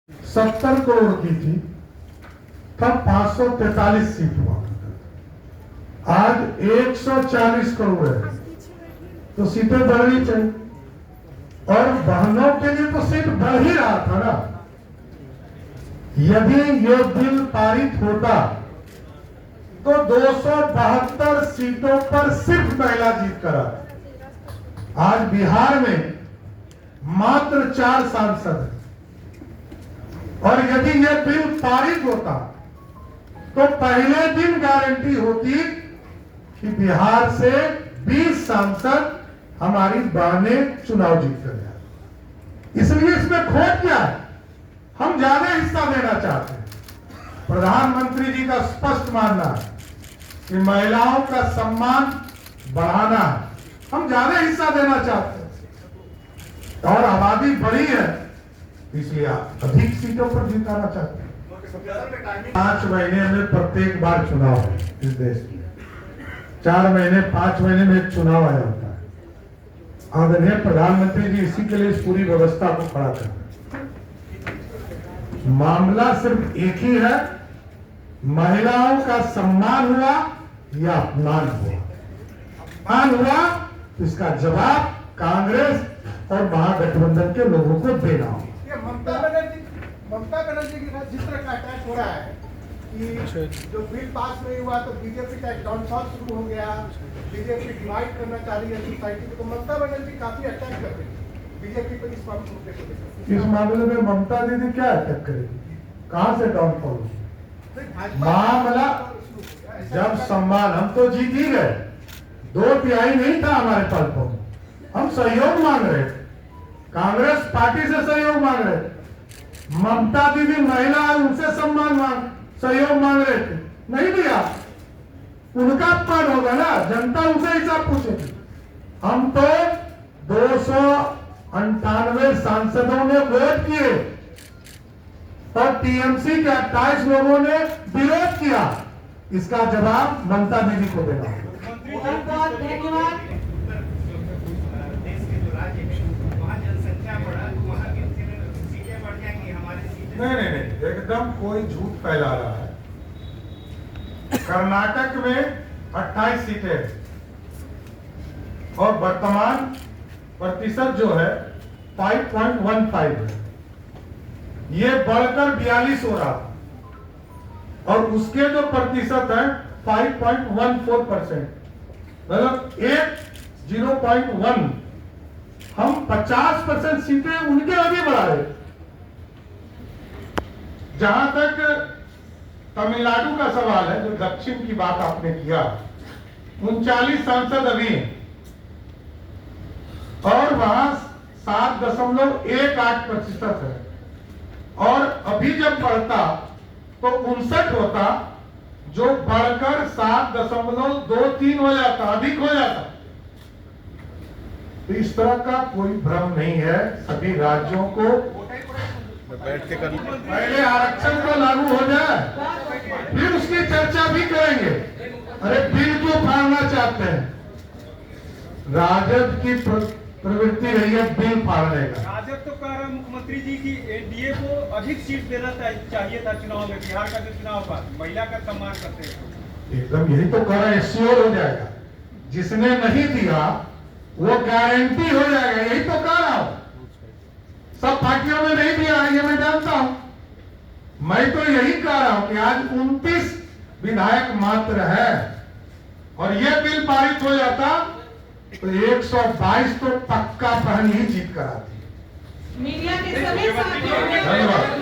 70 करोड़ की थी, तब 543 सीट हुआ करता था। आज 140 करोड़ है, तो सीटें बढ़नी चाहिए। और बहनों के लिए तो सीट बढ़ ही रहा था ना। यदि ये बिल पारित होता तो 272 सीटों पर सिर्फ महिला जीत कर आती। आज बिहार में मात्र 4 सांसद हैं। और यदि यह बिल पारित होता तो पहले दिन गारंटी होती कि बिहार से 20 सांसद हमारी बहनें चुनाव जीत कर जाए। इसलिए इसमें खोट क्या है? हम ज्यादा हिस्सा देना चाहते हैं। प्रधानमंत्री जी का स्पष्ट मानना है कि महिलाओं का सम्मान बढ़ाना है, हम ज्यादा हिस्सा देना चाहते हैं। और आबादी बढ़ी है, इसलिए अधिक सीटों पर जिताना चाहते हैं। 5 महीने में प्रत्येक बार चुनाव है इस देश में। 4 महीने 5 महीने में एक चुनाव आया होता है। आदरणीय प्रधानमंत्री जी इसी के लिए इस पूरी व्यवस्था को खड़ा कर रहे हैं। मामला सिर्फ एक ही है, महिलाओं का सम्मान हुआ या अपमान हुआ। अपमान हुआ तो इसका जवाब कांग्रेस और महागठबंधन के लोगों को देना होगा। ममता बनर्जी के साथ जिस तरह का अटैक हो रहा है कि जो बिल पास नहीं हुआ तो बीजेपी का एक डाउनफॉल शुरू हो गया, बीजेपी डिवाइड करना चाह रही है सोसाइटी को, तो ममता बनर्जी काफी अटैक कर रही है बीजेपी पर इस मुद्दे को लेकर। इस मामले में ममता दीदी क्या अटैक करेगी? कहां से डाउनफॉल? मामला जब सम्मान, हम तो जीत ही गए, 2/3 नहीं था हमारे पास वोट। हम सहयोग मांग रहे थे, कांग्रेस पार्टी से सहयोग मांग रहे थे। ममता दीदी महिला है, उनसे सम्मान सहयोग मांग रहे थे, नहीं दिया। उनका अपमान होगा ना, जनता उनसे हिसाब पूछेगी। हम तो 298 सांसदों ने वोट किए और टीएमसी के 28 लोगों ने विरोध किया। इसका जवाब ममता दीदी को देना होगा। धन्यवाद। नहीं, एकदम कोई झूठ फैला रहा है। कर्नाटक में 28 सीटें और वर्तमान प्रतिशत जो है 5.15 है। ये बढ़कर 42 हो रहा था और उसके जो प्रतिशत है 5.14%, मतलब 0.1। हम 50% सीटें उनके आगे बढ़ा रहे। जहां तक तमिलनाडु का सवाल है, जो दक्षिण की बात आपने किया, 39 सांसद अभी हैं और वहां 7.18% है। और अभी जब बढ़ता तो 59 होता, जो बढ़कर 7.23 हो जाता, अधिक हो जाता। तो इस तरह का कोई भ्रम नहीं है। सभी राज्यों को बैठ के कर पहले आरक्षण को लागू हो जाए, फिर उसकी चर्चा भी करेंगे। अरे बिल क्यों फाड़ना चाहते हैं? राजद की प्रवृत्ति रही है बिल फाड़ने का। राजद तो कह रहा मुख्यमंत्री जी की एनडीए को अधिक सीट देना चाहिए था चुनाव में। बिहार का जो चुनाव हुआ, महिला का सम्मान करते हैं। एकदम यही तो कह रहे हैं, श्योर हो जाएगा। जिसने नहीं दिया वो गारंटी हो जाएगा, यही तो कह रहा हूं। सब पार्टियों में नहीं दिया है, ये मैं जानता हूं। मैं तो यही कह रहा हूं कि आज 29 विधायक मात्र है और ये बिल पारित हो जाता तो 122 तो पक्का पहन ही जीत कर आती। मीडिया के सभी साथियों ने धन्यवाद।